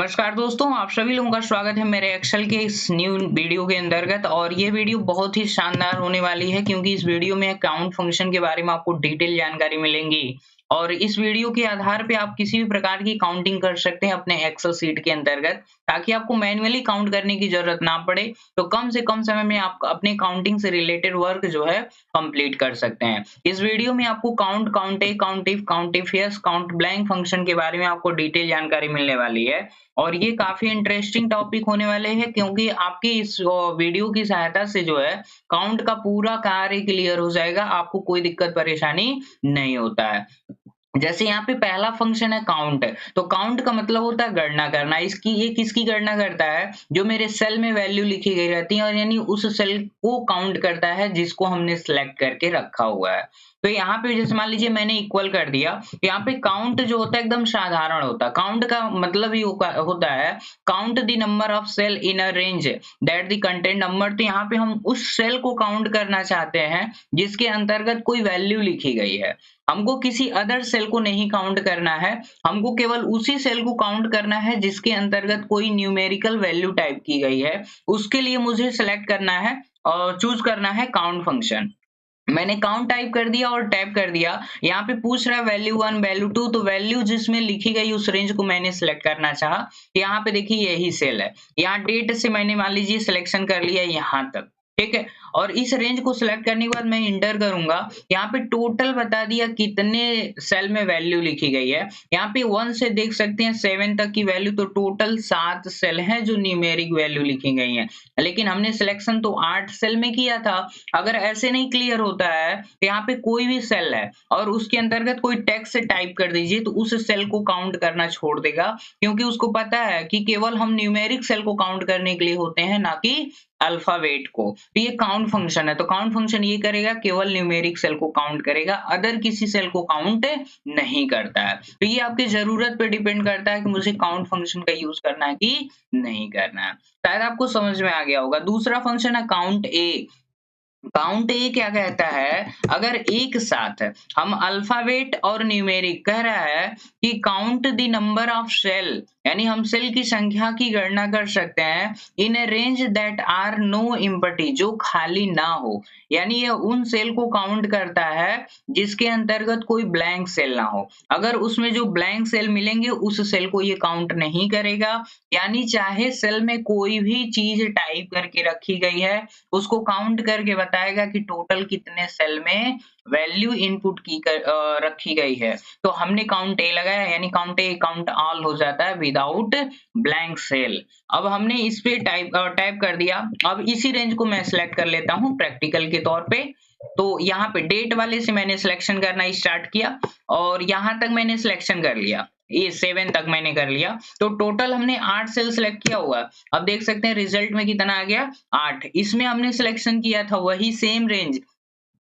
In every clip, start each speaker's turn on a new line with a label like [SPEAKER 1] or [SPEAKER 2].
[SPEAKER 1] नमस्कार दोस्तों, आप सभी लोगों का स्वागत है मेरे एक्सेल के इस न्यू वीडियो के अंतर्गत। और ये वीडियो बहुत ही शानदार होने वाली है क्योंकि इस वीडियो में काउंट फंक्शन के बारे में आपको डिटेल जानकारी मिलेंगी। और इस वीडियो के आधार पे आप किसी भी प्रकार की काउंटिंग कर सकते हैं अपने एक्सेल शीट के अंतर्गत, ताकि आपको मैन्युअली काउंट करने की जरूरत ना पड़े। तो कम से कम समय में आप अपने काउंटिंग से रिलेटेड वर्क जो है कंप्लीट कर सकते हैं। इस वीडियो में आपको count, count A, count if, count if yes, count blank function के बारे में आपको डिटेल जानकारी मिलने वाली है। और ये काफ़ी इंटरेस्टिंग टॉपिक होने वाले हैं क्योंकि आपकी इस वीडियो की सहायता से जो है काउंट का पूरा कार्य क्लियर हो जाएगा, आपको कोई दिक्कत परेशानी नहीं होता है। जैसे यहाँ पे पहला फंक्शन है काउंट, तो काउंट का मतलब होता है गणना करना। ये किसकी गणना करता है? जो मेरे सेल में वैल्यू लिखी गई रहती है, और यानी उस सेल को काउंट करता है जिसको हमने सिलेक्ट करके रखा हुआ है। तो यहाँ पे जैसे मान लीजिए मैंने इक्वल कर दिया, यहाँ पे काउंट जो होता है एकदम साधारण होता है। काउंट का मतलब ही होता है count the number of cell in a range that the content number. तो यहाँ पे हम उस सेल को काउंट करना चाहते हैं जिसके अंतर्गत कोई वैल्यू लिखी गई है। हमको किसी अदर सेल को नहीं काउंट करना है, हमको केवल उसी सेल को काउंट करना है जिसके अंतर्गत कोई न्यूमेरिकल वैल्यू टाइप की गई है। उसके लिए मुझे सेलेक्ट करना है और चूज करना है काउंट फंक्शन। मैंने काउंट टाइप कर दिया और टैप कर दिया। यहाँ पे पूछ रहा है वैल्यू 1, वैल्यू 2, तो वैल्यू जिसमें लिखी गई उस रेंज को मैंने सिलेक्ट करना चाहा। यहाँ पे देखिए यही सेल है। यहाँ डेट से मैंने मान लीजिए सिलेक्शन कर लिया यहाँ तक, ठीक है। और इस रेंज को सिलेक्ट करने के बाद मैं इंटर करूंगा। यहाँ पे टोटल बता दिया कितने सेल में वैल्यू लिखी गई है। यहाँ पे 1 से देख सकते हैं 7 तक की वैल्यू, तो टोटल 7 सेल हैं जो न्यूमेरिक वैल्यू लिखी गई हैं। लेकिन हमने सिलेक्शन तो 8 सेल में किया था। अगर ऐसे नहीं क्लियर होता है तो यहाँ पे कोई भी सेल है और उसके अंतर्गत कोई टेक्स्ट टाइप कर दीजिए, तो उस सेल को काउंट करना छोड़ देगा, क्योंकि उसको पता है कि केवल हम न्यूमेरिक सेल को काउंट करने के लिए होते हैं, ना कि अल्फाबेट को। तो ये काउंट फंक्शन है। तो काउंट फंक्शन ये करेगा, केवल न्यूमेरिक सेल को काउंट करेगा, अदर किसी सेल को काउंट नहीं करता है। तो ये आपकी जरूरत पे डिपेंड करता है कि मुझे काउंट फंक्शन का यूज करना है कि नहीं करना है। शायद आपको समझ में आ गया होगा। दूसरा फंक्शन है काउंट ए। काउंट ए क्या कहता है? अगर एक साथ हम अल्फाबेट और न्यूमेरिक, कह रहा है कि count the number of cell, यानी हम सेल की संख्या की गणना कर सकते हैं in a range that are no empty, जो खाली ना हो। यानी ये उन सेल को काउंट करता है जिसके अंतर्गत कोई ब्लैंक सेल ना हो। अगर उसमें जो ब्लैंक सेल मिलेंगे उस सेल को ये काउंट नहीं करेगा। यानी चाहे सेल में कोई भी चीज टाइप करके रखी गई है, उसको काउंट करके बताएगा कि टोटल कितने सेल में वैल्यू इनपुट रखी गई है। तो हमने काउंट ए लगाया, यानी काउंट ए काउंट ऑल हो जाता है विदाउट ब्लैंक सेल। अब हमने इस पे टाइप कर दिया। अब इसी रेंज को मैं सिलेक्ट कर लेता हूँ प्रैक्टिकल के तौर पे। तो यहाँ पे डेट वाले से मैंने सिलेक्शन करना स्टार्ट किया और यहाँ तक मैंने सिलेक्शन कर लिया, ये 7 तक मैंने कर लिया। तो टोटल हमने 8 सेल सिलेक्ट किया हुआ। अब देख सकते हैं रिजल्ट में कितना आ गया, 8। इसमें हमने सिलेक्शन किया था वही सेम रेंज,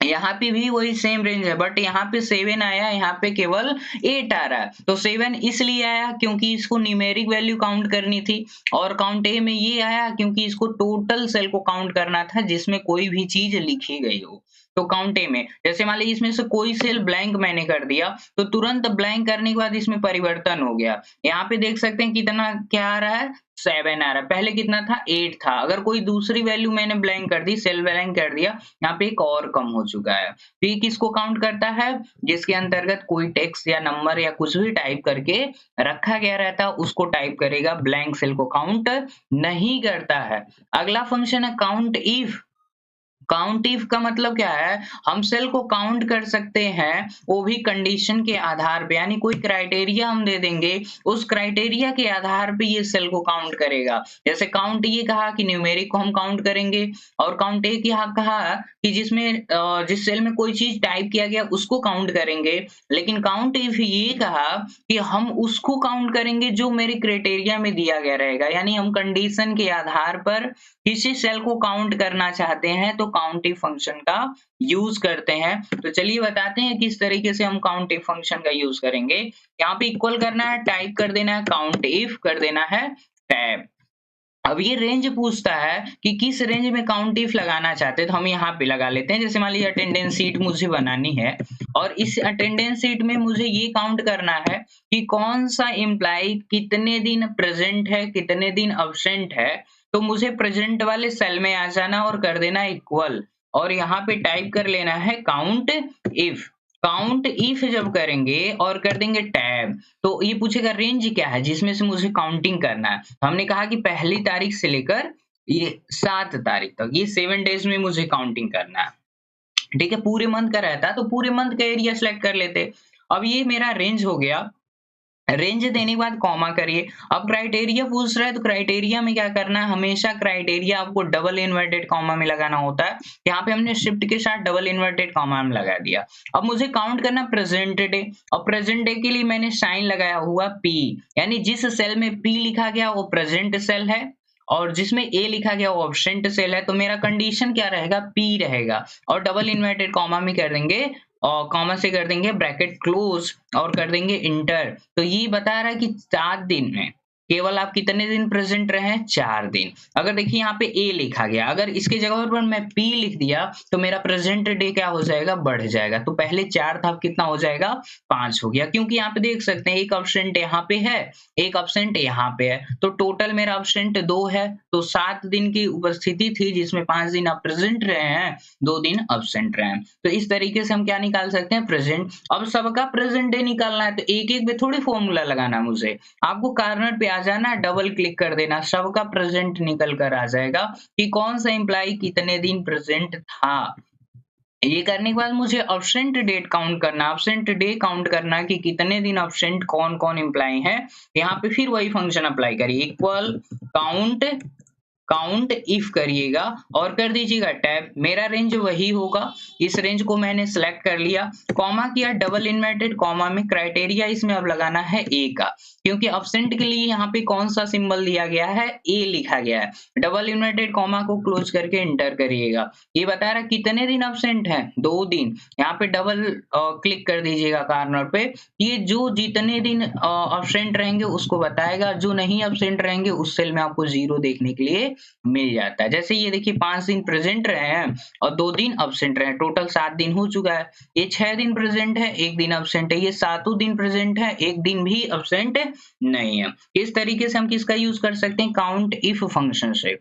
[SPEAKER 1] यहाँ पे भी वही सेम रेंज है, बट यहाँ पे 7 आया, यहाँ पे केवल 8 आ रहा है। तो 7 इसलिए आया क्योंकि इसको न्यूमेरिक वैल्यू काउंट करनी थी, और काउंट ए में ये आया क्योंकि इसको टोटल सेल को काउंट करना था जिसमें कोई भी चीज लिखी गई हो। तो काउंट ए में जैसे मान लीजिए इसमें से कोई सेल ब्लैंक मैंने कर दिया, तो तुरंत ब्लैंक करने के बाद इसमें परिवर्तन हो गया। यहाँ पे देख सकते हैं कितना क्या आ रहा है, 7 आ रहा है। पहले कितना था, 8 था। अगर कोई दूसरी वैल्यू मैंने ब्लैंक कर दी, सेल ब्लैंक कर दिया, यहाँ पे एक और कम हो चुका है। तो ये किसको काउंट करता है? जिसके अंतर्गत कोई टेक्स्ट या नंबर या कुछ भी टाइप करके रखा गया रहता है उसको टाइप करेगा, ब्लैंक सेल को काउंट नहीं करता है। अगला फंक्शन है काउंट इफ। काउंट इफ का मतलब क्या है? हम सेल को काउंट कर सकते हैं, वो भी कंडीशन के आधार पे, यानी कोई क्राइटेरिया हम दे देंगे, उस क्राइटेरिया के आधार पे ये सेल को काउंट करेगा। जैसे काउंट ये कहा कि न्यूमेरिक को हम काउंट करेंगे, और काउंट ए क्या कहा कि जिस सेल में कोई चीज टाइप किया गया उसको काउंट करेंगे। लेकिन काउंट इफ ये कहा कि हम उसको काउंट करेंगे जो मेरे क्राइटेरिया में दिया गया रहेगा, यानी हम कंडीशन के आधार पर किसी सेल को काउंट करना चाहते हैं तो काउंट इफ फंक्शन का यूज करते हैं। तो चलिए बताते हैं किस तरीके से हम काउंट इफ फंक्शन का यूज करेंगे। यहाँ पे इक्वल करना है, टाइप कर देना है काउंट इफ, कर देना है टैब। अब ये रेंज पूछता है कि किस रेंज में काउंट इफ लगाना चाहते हैं, तो हम यहाँ पे लगा लेते हैं। जैसे मान लीजिए अटेंडेंस शीट मुझे बनानी है और इस अटेंडेंस शीट में मुझे ये काउंट करना है कि कौन सा एम्प्लॉय कितने दिन प्रेजेंट है, कितने दिन अब्सेंट है। तो मुझे प्रेजेंट वाले सेल में आ जाना और कर देना इक्वल, और यहाँ पे टाइप कर लेना है काउंट इफ। काउंट इफ जब करेंगे और कर देंगे टैब, तो ये पूछेगा रेंज क्या है जिसमें से मुझे काउंटिंग करना है। हमने कहा कि पहली तारीख से लेकर ये 7 तारीख तक, ये 7 डेज में मुझे काउंटिंग करना है। ठीक है, पूरे मंथ का रहता तो पूरे मंथ का एरिया सेलेक्ट कर लेते। अब ये मेरा रेंज हो गया। रेंज देने के बाद कॉमा करिए। अब क्राइटेरिया पूछ रहा है, तो क्राइटेरिया में क्या करना है, हमेशा क्राइटेरिया आपको डबल इन्वर्टेड कॉमा में लगाना होता है। यहाँ पे हमने शिफ्ट के साथ डबल इन्वर्टेड कॉमा में लगा दिया। अब मुझे काउंट करना प्रेजेंट डे, और प्रेजेंट डे के लिए मैंने साइन लगाया हुआ पी, यानी जिस सेल में पी लिखा गया वो प्रेजेंट सेल है और जिसमें ए लिखा गया वो ऑब्सेंट सेल है। तो मेरा कंडीशन क्या रहेगा, पी रहेगा, और डबल इन्वर्टेड कॉमा में कर देंगे और कॉमा से कर देंगे ब्रैकेट क्लोज और कर देंगे इंटर। तो ये बता रहा है कि 7 दिन में केवल आप कितने दिन प्रेजेंट रहे हैं, 4 दिन। अगर देखिए यहाँ पे ए लिखा गया, अगर इसके जगह पर मैं पी लिख दिया तो मेरा प्रेजेंट डे क्या हो जाएगा, बढ़ जाएगा। तो पहले 4 था, कितना हो जाएगा, 5 हो गया, क्योंकि यहाँ पे देख सकते हैं एक अब्सेंट यहाँ पे है, एक अब्सेंट यहाँ पे है, तो टोटल मेरा अब्सेंट 2 है। तो 7 दिन की उपस्थिति थी जिसमें 5 दिन आप प्रेजेंट रहे हैं, 2 दिन अब्सेंट रहे हैं। तो इस तरीके से हम क्या निकाल सकते हैं, प्रेजेंट। अब सबका प्रेजेंट डे निकालना है, तो एक एक पे थोड़ी फॉर्मूला लगाना मुझे, आपको कार्नर पे आ जाना, डबल क्लिक कर देना, सबका प्रेजेंट निकल कर आ जाएगा कि कौन सा एम्प्लॉय कितने दिन प्रेजेंट था। ये करने के बाद मुझे अब्सेंट डेट काउंट करना, अब्सेंट डे काउंट करना कि कितने दिन अब्सेंट कौन कौन एम्प्लॉय है। यहाँ पे फिर वही फंक्शन अप्लाई करिए, इक्वल काउंट, काउंट इफ करिएगा और कर दीजिएगा टैब। मेरा रेंज वही होगा, इस रेंज को मैंने सेलेक्ट कर लिया, कॉमा किया, डबल इन्वर्टेड कॉमा में क्राइटेरिया इसमें अब लगाना है ए का, क्योंकि अब्सेंट के लिए यहाँ पे कौन सा सिंबल दिया गया है, ए लिखा गया है। डबल इन्वर्टेड कॉमा को क्लोज करके एंटर करिएगा। ये बता रहा कितने दिन अब्सेंट है, 2 दिन। यहाँ पे डबल क्लिक कर दीजिएगा कार्नर पे, ये जो जितने दिन अब्सेंट रहेंगे उसको बताएगा, जो नहीं अब्सेंट रहेंगे उस सेल में आपको 0 देखने के लिए मिल जाता है। जैसे ये देखिए 5 दिन प्रेजेंट रहे हैं और 2 दिन अब्सेंट रहे, टोटल 7 दिन हो चुका है। ये 6 दिन प्रेजेंट है, 1 दिन अब्सेंट है, ये 7 दिन प्रेजेंट है, 1 दिन भी अब्सेंट नहीं है। इस तरीके से हम किसका यूज कर सकते हैं, काउंट इफ फंक्शन से।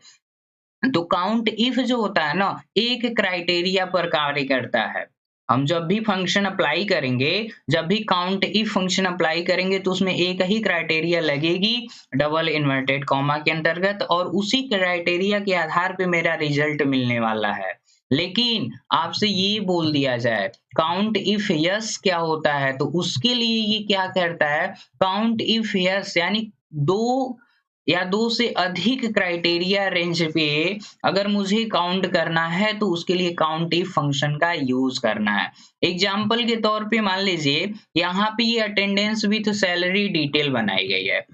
[SPEAKER 1] तो काउंट इफ जो होता है ना, एक क्राइटेरिया पर कार्य करता है। हम जब भी फंक्शन अप्लाई करेंगे, जब भी काउंट इफ फंक्शन अप्लाई करेंगे तो उसमें एक ही क्राइटेरिया लगेगी डबल इन्वर्टेड कॉमा के अंतर्गत, और उसी क्राइटेरिया के आधार पे मेरा रिजल्ट मिलने वाला है। लेकिन आपसे ये बोल दिया जाए काउंट इफ यस क्या होता है, तो उसके लिए ये क्या करता है, काउंट इफ यस यानी 2 या 2 से अधिक क्राइटेरिया रेंज पे अगर मुझे काउंट करना है तो उसके लिए काउंट इफ फंक्शन का यूज करना है। एग्जाम्पल के तौर पे मान लीजिए यहाँ पे ये अटेंडेंस विथ सैलरी डिटेल बनाई गई है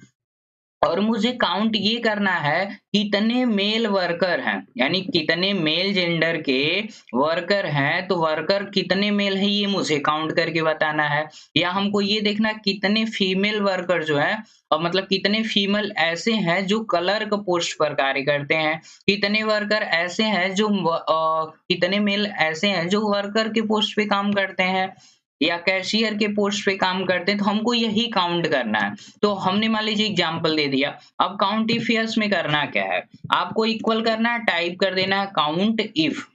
[SPEAKER 1] और मुझे काउंट ये करना है कितने मेल वर्कर हैं, यानी कितने मेल जेंडर के वर्कर हैं, तो वर्कर कितने मेल हैं ये मुझे काउंट करके बताना है। या हमको ये देखना कितने फीमेल वर्कर जो है, और मतलब कितने फीमेल ऐसे हैं जो क्लर्क पोस्ट पर कार्य करते हैं, कितने वर्कर ऐसे हैं जो कितने मेल ऐसे हैं जो वर्कर के पोस्ट पे काम करते हैं या कैशियर के पोस्ट पे काम करते हैं, तो हमको यही काउंट करना है। तो हमने मान लीजिए एग्जाम्पल दे दिया। अब काउंट इफ यस में करना क्या है, आपको इक्वल करना है, टाइप कर देना है count if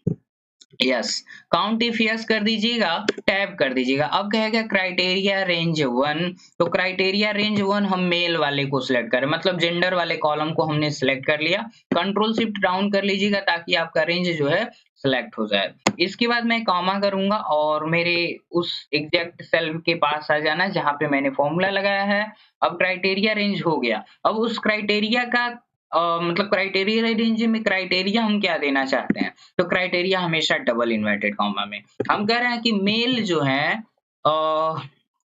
[SPEAKER 1] yes, count if yes कर दीजिएगा, टैब कर दीजिएगा। अब कहेगा क्राइटेरिया रेंज 1, तो क्राइटेरिया रेंज 1 हम मेल वाले को सिलेक्ट करें, मतलब जेंडर वाले कॉलम को हमने सिलेक्ट कर लिया। कंट्रोल शिफ्ट डाउन कर लीजिएगा ताकि आपका रेंज जो है सिलेक्ट हो जाए। इसके बाद मैं कॉमा करूंगा और मेरे उस एग्जैक्ट सेल के पास आ जाना जहां पे मैंने फॉर्मूला लगाया है। अब क्राइटेरिया रेंज हो गया। अब उस क्राइटेरिया का मतलब क्राइटेरिया रेंज में क्राइटेरिया हम क्या देना चाहते हैं, तो क्राइटेरिया हमेशा डबल इन्वर्टेड कॉमा में। हम कह रहे हैं कि मेल जो है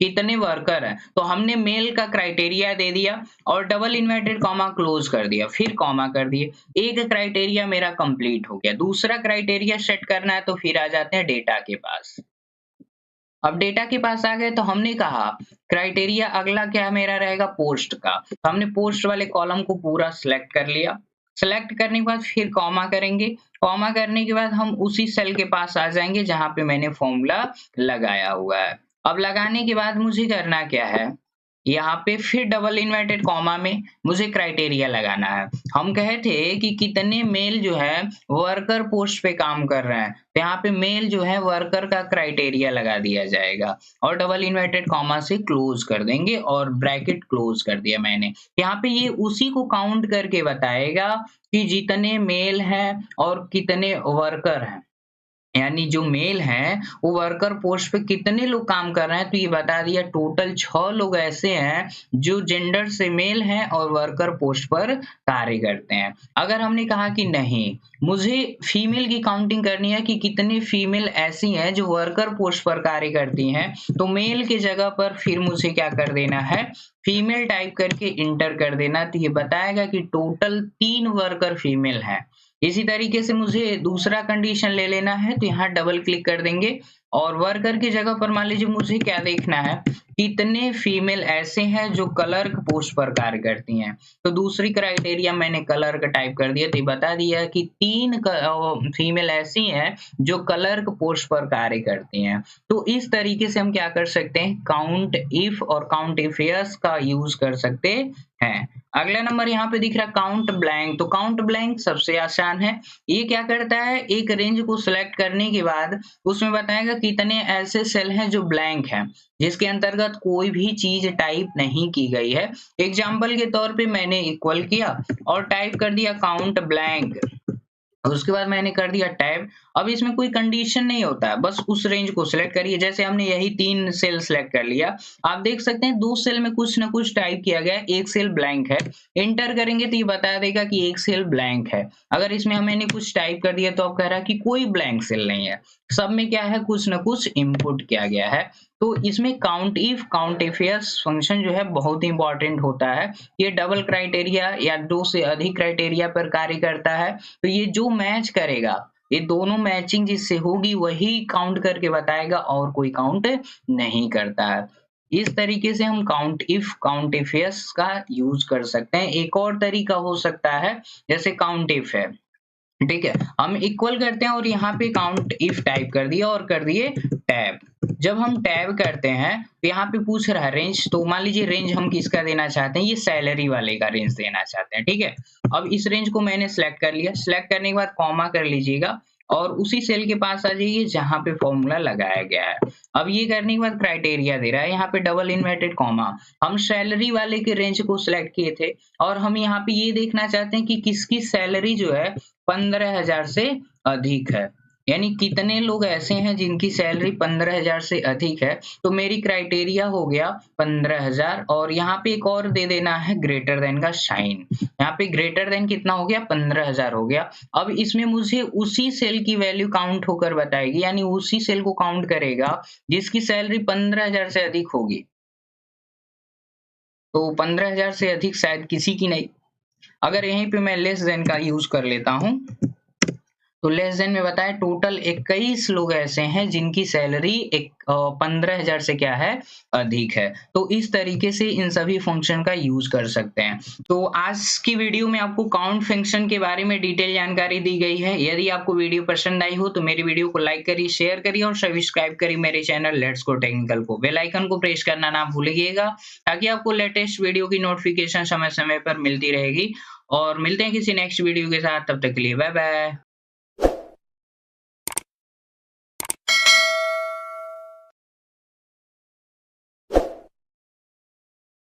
[SPEAKER 1] कितने वर्कर हैं, तो हमने मेल का क्राइटेरिया दे दिया और डबल इन्वर्टेड कॉमा क्लोज कर दिया, फिर कॉमा कर दिए। एक क्राइटेरिया मेरा कंप्लीट हो गया। दूसरा क्राइटेरिया सेट करना है तो फिर आ जाते हैं डेटा के पास। अब डेटा के पास आ गए तो हमने कहा क्राइटेरिया अगला क्या मेरा रहेगा, पोस्ट का। तो हमने पोस्ट वाले कॉलम को पूरा सिलेक्ट कर लिया। सेलेक्ट करने के बाद फिर कॉमा करेंगे। कॉमा करने के बाद हम उसी सेल के पास आ जाएँगे जहाँ पे मैंने फ़ॉर्मूला लगाया हुआ है। अब लगाने के बाद मुझे करना क्या है, यहाँ पे फिर डबल इन्वर्टेड कॉमा में मुझे क्राइटेरिया लगाना है। हम कहे थे कि कितने मेल जो है वर्कर पोस्ट पे काम कर रहे हैं, तो यहाँ पे मेल जो है वर्कर का क्राइटेरिया लगा दिया जाएगा और डबल इन्वर्टेड कॉमा से क्लोज कर देंगे और ब्रैकेट क्लोज कर दिया मैंने। यहाँ पे ये उसी को काउंट करके बताएगा कि जितने मेल हैं और कितने वर्कर हैं। यानी जो मेल हैं, वो वर्कर पोस्ट पे कितने लोग काम कर रहे हैं, तो ये बता दिया टोटल 6 लोग ऐसे हैं, जो जेंडर से मेल हैं और वर्कर पोस्ट पर कार्य करते हैं। अगर हमने कहा कि नहीं, मुझे फीमेल की काउंटिंग करनी है कि कितने फीमेल ऐसी हैं जो वर्कर पोस्ट पर कार्य करती हैं, तो मेल की जगह पर फिर मुझे क्या कर देना है, फीमेल टाइप करके इंटर कर देना, तो ये बताएगा कि टोटल 3 वर्कर फीमेल हैं। इसी तरीके से मुझे दूसरा कंडीशन ले लेना है, तो यहाँ डबल क्लिक कर देंगे और वर्कर की जगह पर मान लीजिए मुझे क्या देखना है, कितने फीमेल ऐसे हैं जो क्लर्क पोस्ट पर कार्य करती हैं। तो दूसरी क्राइटेरिया मैंने क्लर्क टाइप कर दिया, तो ये बता दिया कि 3 फीमेल ऐसी हैं जो क्लर्क पोस्ट पर कार्य करती हैं। तो इस तरीके से हम क्या कर सकते हैं, काउंट इफ और काउंट इफ यस का यूज कर सकते हैं। अगला नंबर यहाँ पे दिख रहा है काउंट ब्लैंक, तो काउंट ब्लैंक सबसे आसान है। ये क्या करता है, एक रेंज को सिलेक्ट करने के बाद उसमें बताएगा कितने ऐसे सेल हैं जो ब्लैंक हैं, जिसके अंतर्गत कोई भी चीज टाइप नहीं की गई है। एग्जाम्पल के तौर पे मैंने इक्वल किया और टाइप कर दिया काउंट ब्लैंक, उसके बाद मैंने कर दिया टैब। अब इसमें कोई कंडीशन नहीं होता है, बस उस रेंज को सिलेक्ट करिए। जैसे हमने यही 3 सेल सिलेक्ट कर लिया, आप देख सकते हैं 2 सेल में कुछ न कुछ टाइप किया गया है, 1 सेल ब्लैंक है। एंटर करेंगे तो ये बता देगा कि 1 सेल ब्लैंक है। अगर इसमें मैंने कुछ टाइप कर दिया तो अब कह रहा है कि कोई ब्लैंक सेल नहीं है, सब में क्या है, कुछ न कुछ इनपुट किया गया है। तो इसमें काउंट इफ यस फंक्शन जो है बहुत ही इंपॉर्टेंट होता है। ये डबल क्राइटेरिया या 2 से अधिक क्राइटेरिया पर कार्य करता है। तो ये जो मैच करेगा, ये दोनों मैचिंग जिससे होगी वही काउंट करके बताएगा और कोई काउंट नहीं करता है। इस तरीके से हम काउंट इफ यस का यूज कर सकते हैं। एक और तरीका हो सकता है, जैसे काउंट इफ है, ठीक है, हम इक्वल करते हैं और यहाँ पे काउंट इफ टाइप कर दिया और कर दिए टैब। जब हम टैब करते हैं तो यहाँ पे पूछ रहा है रेंज, तो मान लीजिए रेंज हम किसका देना चाहते हैं, ये सैलरी वाले का रेंज देना चाहते हैं, ठीक है। अब इस रेंज को मैंने सिलेक्ट कर लिया, सिलेक्ट करने के बाद कॉमा कर लीजिएगा और उसी सेल के पास आ जाइए जहाँ पे फॉर्मूला लगाया गया है। अब ये करने के बाद क्राइटेरिया दे रहा है, यहाँ पे डबल इन्वर्टेड कॉमा, हम सैलरी वाले के रेंज को सिलेक्ट किए थे और हम यहाँ पे ये देखना चाहते हैं कि किसकी सैलरी जो है 15,000 से अधिक है, यानी कितने लोग ऐसे हैं जिनकी सैलरी 15,000 से अधिक है। तो मेरी क्राइटेरिया हो गया 15,000 और यहाँ पे एक और दे देना है ग्रेटर देन का साइन। यहाँ पे ग्रेटर देन कितना हो गया, 15,000 हो गया। अब इसमें मुझे उसी सेल की वैल्यू काउंट होकर बताएगी, यानी उसी सेल को काउंट करेगा जिसकी सैलरी 15,000 से अधिक होगी। तो 15,000 से अधिक शायद किसी की नहीं। अगर यहीं पे मैं लेस देन का यूज कर लेता हूँ, तो लेस देन में बताया टोटल 21 लोग ऐसे हैं जिनकी सैलरी 15,000 से क्या है, अधिक है। तो इस तरीके से इन सभी फंक्शन का यूज कर सकते हैं। तो आज की वीडियो में आपको काउंट फंक्शन के बारे में डिटेल जानकारी दी गई है। यदि आपको वीडियो पसंद आई हो तो मेरी वीडियो को लाइक करिए, शेयर करिए और सब्सक्राइब करिए मेरे चैनल लेट्स गो टेक्निकल को। बेल आइकन को प्रेस करना ना भूलिएगा ताकि आपको लेटेस्ट वीडियो की नोटिफिकेशन समय समय पर मिलती रहेगी। और मिलते हैं किसी नेक्स्ट वीडियो के साथ, तब तक के लिए बाय बाय।